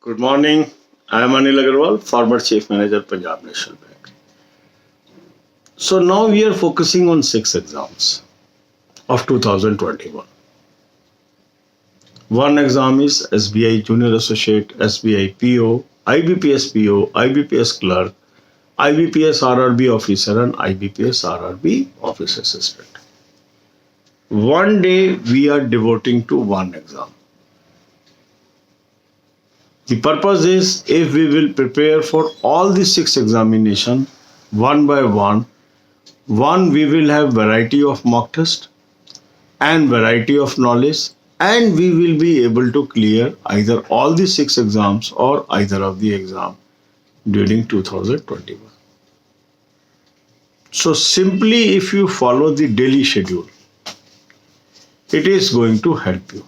Good morning. I am Anil Agarwal, former Chief Manager, Punjab National Bank. So now we are focusing on six exams of 2021. One exam is SBI Junior Associate, SBI PO, IBPS PO, IBPS Clerk, IBPS RRB Officer, and IBPS RRB Office Assistant. One day we are devoting to one exam. The purpose is if we will prepare for all the six examination one by one, we will have variety of mock test and variety of knowledge, and we will be able to clear either all the six exams or either of the exam during 2021. So simply if you follow the daily schedule, it is going to help you.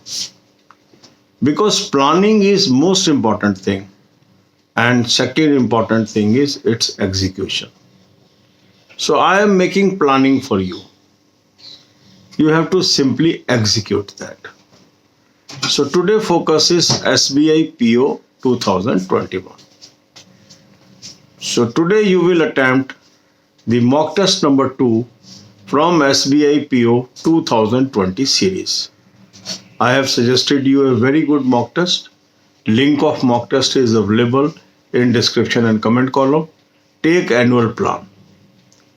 Because planning is most important thing, and second important thing is its execution. So I am making planning for you. You have to simply execute that. So today focus is SBI PO 2021. So today you will attempt the mock test number 2 from SBI PO 2020 series. I have suggested you a very good mock test. Link of mock test is available in description and comment column. Take annual plan.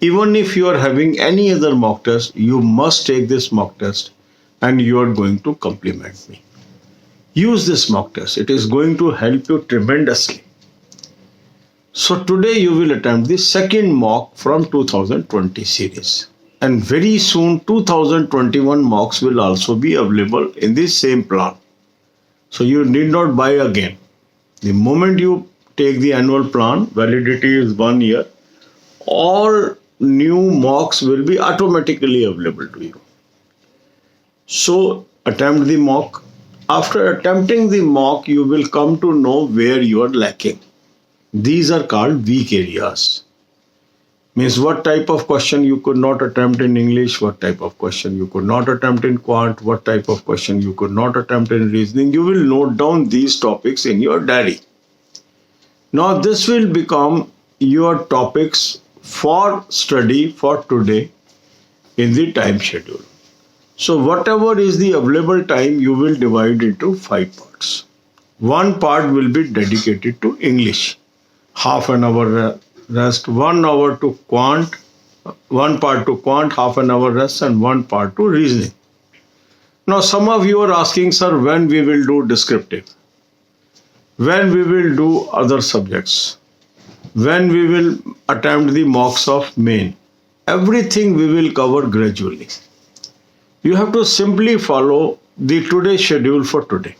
Even if you are having any other mock test, you must take this mock test and you are going to compliment me. Use this mock test. It is going to help you tremendously. So today you will attempt the second mock from 2020 series. And very soon 2021 mocks will also be available in the same plan. So you need not buy again. The moment you take the annual plan, validity is 1 year, all new mocks will be automatically available to you. So attempt the mock. After attempting the mock, you will come to know where you are lacking. These are called weak areas. Means what type of question you could not attempt in English, what type of question you could not attempt in quant, what type of question you could not attempt in reasoning. You will note down these topics in your diary. Now this will become your topics for study for today in the time schedule. So whatever is the available time, you will divide into 5 parts. One part will be dedicated to English, half an hour rest, 1 hour to quant, one part to quant, half an hour rest, and one part to reasoning. Now some of you are asking, sir, when we will do descriptive, when we will do other subjects, when we will attempt the mocks of main. Everything we will cover gradually. You have to simply follow the today schedule for today,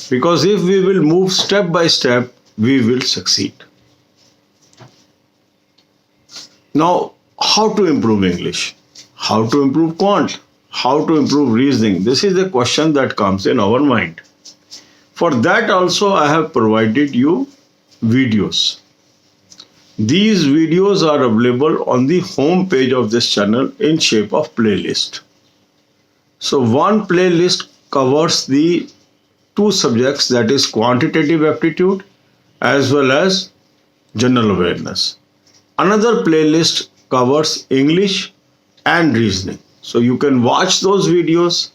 because if we will move step by step, we will succeed. Now, how to improve English? How to improve quant? How to improve reasoning? This is the question that comes in our mind. For that also, I have provided you videos. These videos are available on the home page of this channel in shape of playlist. So one playlist covers the 2 subjects, that is quantitative aptitude as well as general awareness. Another playlist covers English and reasoning. So you can watch those videos,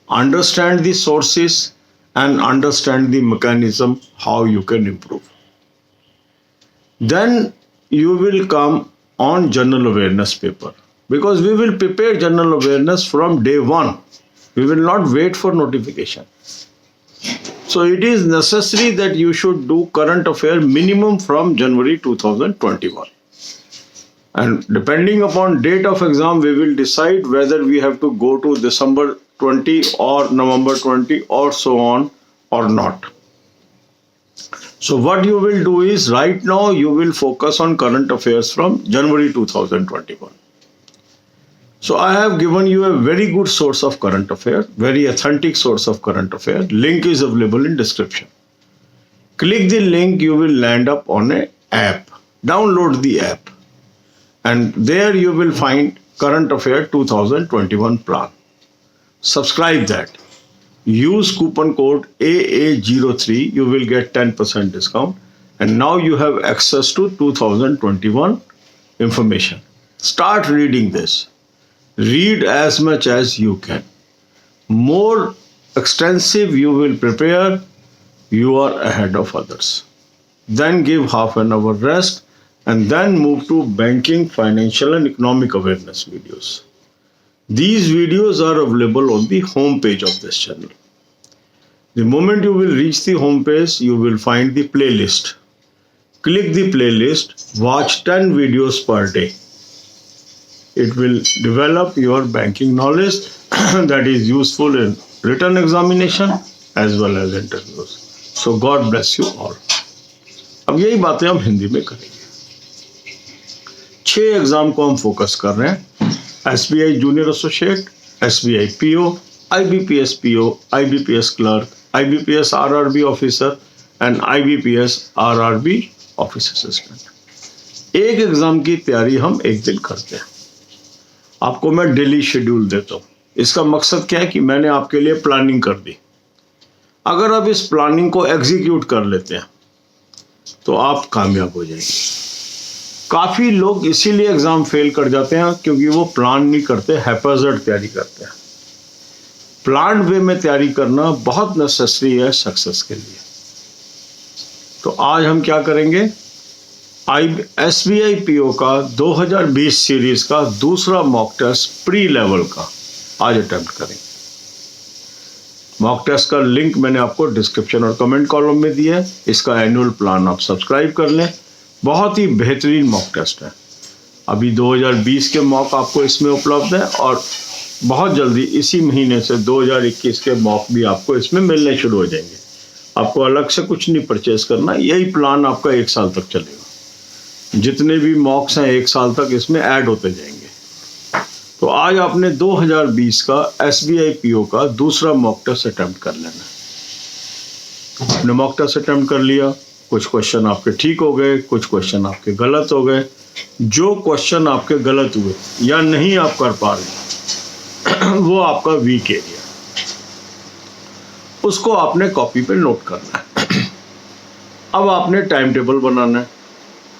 understand the sources, and understand the mechanism how you can improve. Then you will come on general awareness paper, because we will prepare general awareness from day 1. We will not wait for notification. So it is necessary that you should do current affair minimum from January 2021. And depending upon date of exam, we will decide whether we have to go to December 20 or November 20 or so on or not. So what you will do is, right now you will focus on current affairs from January 2021. So I have given you a very good source of current affair, very authentic source of current affair. Link is available in description. Click the link, you will land up on an app. Download the app. And there you will find current affair 2021 plan. Subscribe that. use coupon code AA03, you will get 10% discount. And now you have access to 2021 information. Start reading this. Read as much as you can. More extensive you will prepare, you are ahead of others. Then give half an hour rest and then move to banking, financial and economic awareness videos. These videos are available on the home page of this channel. The moment you will reach the home page, you will find the playlist. Click the playlist, watch 10 videos per day. It will develop your banking knowledge that is useful in written examination as well as interviews. So God bless you all. अब यही बातें हम हिंदी में करेंगे। 6 exam को हम focus कर रहे हैं। SBI junior associate, SBI PO, IBPS PO, IBPS clerk, IBPS RRB officer and IBPS RRB office assistant. एक एग्जाम की तैयारी हम एक दिन करते हैं। आपको मैं डेली शेड्यूल देता हूँ। इसका मकसद क्या है कि मैंने आपके लिए प्लानिंग कर दी। अगर आप इस प्लानिंग को एग्जीक्यूट कर लेते हैं तो आप कामयाब हो जाएंगे। काफी लोग इसीलिए एग्जाम फेल कर जाते हैं क्योंकि वो प्लान नहीं करते, हैप्पैज़र्ड तैयारी करते हैं। प्लान वे में तैयारी करना बहुत नेसेसरी है सक्सेस के लिए। तो आज हम क्या करेंगे, SBI PO का 2020 सीरीज का दूसरा मॉक टेस्ट प्री लेवल का आज अटेम्प्ट करेंगे। मॉक टेस्ट का लिंक मैंने आपको डिस्क्रिप्शन और कमेंट कॉलम में दिया है। इसका एनुअल प्लान आप सब्सक्राइब कर लें। बहुत ही बेहतरीन मॉक टेस्ट है। अभी 2020 के मॉक आपको इसमें उपलब्ध है और बहुत जल्दी इसी महीने से 2021 के मॉक भी आपको इसमें मिलने शुरू हो जाएंगे। आपको अलग से कुछ नहीं परचेज करना, यही प्लान आपका 1 साल तक चलेगा। जितने भी मॉक्स हैं 1 साल तक इसमें ऐड होते जाएंगे। तो आज आपने 2020 का SBI PO का दूसरा मॉक टेस्ट अटेम्प्ट कर लेना। आपने मॉक टेस्ट अटेम्प्ट कर लिया, कुछ क्वेश्चन आपके ठीक हो गए, कुछ क्वेश्चन आपके गलत हो गए। जो क्वेश्चन आपके गलत हुए या नहीं आप कर पा रहे वो आपका वीक एरिया, उसको आपने कॉपी पे नोट करना है। अब आपने टाइम टेबल बनाना है।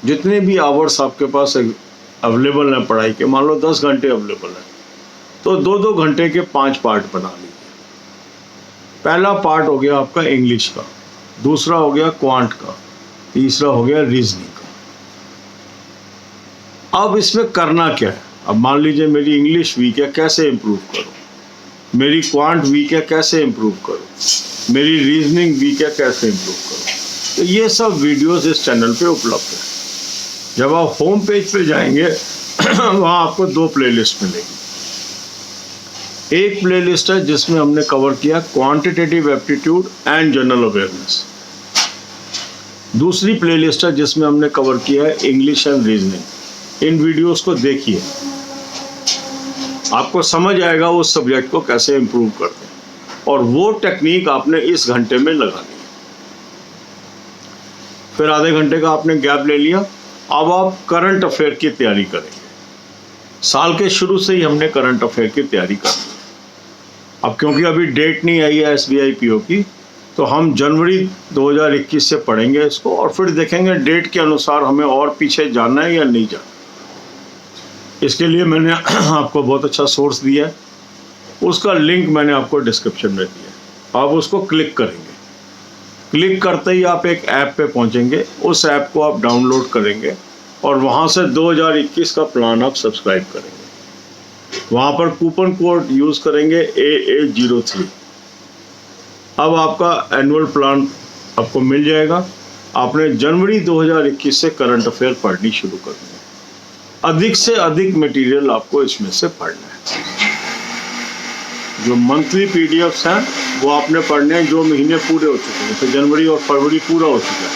जितने भी आवर्स आपके पास अवेलेबल हैं पढ़ाई के, मान लो 10 घंटे अवेलेबल हैं, तो 2-2 घंटे के 5 पार्ट बना लीजिए। पहला पार्ट हो गया आपका इंग्लिश का, दूसरा हो गया क्वांट का, तीसरा हो गया रीजनिंग का। अब इसमें करना क्या है, अब मान लीजिए मेरी इंग्लिश वीक है, कैसे इंप्रूव करूं, मेरी क्वांट वीक है, कैसे इंप्रूव करूं, मेरी रीजनिंग वीक है, कैसे इंप्रूव करूं। तो ये सब वीडियोस इस चैनल पे उपलब्ध है। जब आप होम पेज पे जाएंगे वहाँ आपको 2 प्लेलिस्ट मिलेगी। एक प्लेलिस्ट है जिसमें हमने कवर किया quantitative aptitude and general awareness. दूसरी प्लेलिस्ट है जिसमें हमने कवर किया है English and reasoning. In videos को देखिए, आपको समझ आएगा उस सब्जेक्ट को कैसे इंप्रूव करते हैं, और वो टेक्निक आपने इस घंटे में लगानी है। फिर आधे घंटे का आपने गैप ले लिया। अब आप करंट अफेयर की तैयारी करेंगे। साल के शुरू से ही हमने करंट अफेयर की तैयारी कर ली। अब क्योंकि अभी डेट नहीं आई है SBI PO की, तो हम जनवरी 2021 से पढ़ेंगे इसको और फिर देखेंगे डेट के अनुसार हमें और पीछे जाना है या नहीं जाना। इसके लिए मैंने आपको बहुत अच्छा सोर्स दिया है, उसका लिंक मैंने आपको डिस्क्रिप्शन में दिया है। आप उसको क्लिक करेंगे। क्लिक करते ही आप एक ऐप पे पहुंचेंगे। उस ऐप को आप डाउनलोड करेंगे और वहां से 2021 का प्लान आप सब्सक्राइब करेंगे। वहां पर कूपन कोड यूज करेंगे AA03। अब आपका एनुअल प्लान आपको मिल जाएगा। आपने जनवरी 2021 से करंट अफेयर पढ़नी शुरू करनी है। अधिक से अधिक मटेरियल आपको इसमें से पढ़ना है। जो मंथली PDFs हैं वो आपने पढ़ने हैं। जो महीने पूरे हो चुके हैं, तो जनवरी और फरवरी पूरा हो चुका है,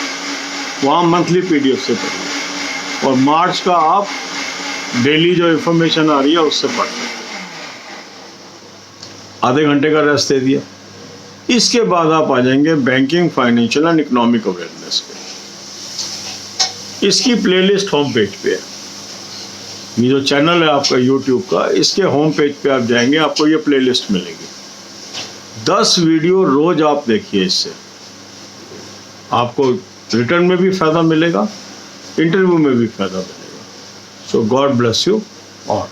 वहाँ मंथली PDF से पढ़िए। और मार्च का आप डेली जो इन्फॉर्मेशन आ रही है उससे पढ़ सकते हैं। आधे घंटे का रेस्ट दे दिया। इसके बाद आप आ जाएंगे banking, financial and economic awareness पे। इसकी प्लेलिस्ट होम पेज पे है। ये जो चैनल है आपका YouTube का, इसके होम पेज पे आप जाएंगे, आपको ये प्लेलिस्ट मिलेगी। 10 वीडियो रोज आप देखिए, इससे आपको रिटर्न में भी फायदा मिलेगा, इंटरव्यू में भी फायदा मिलेगा। सो गॉड ब्लेस यू ऑल।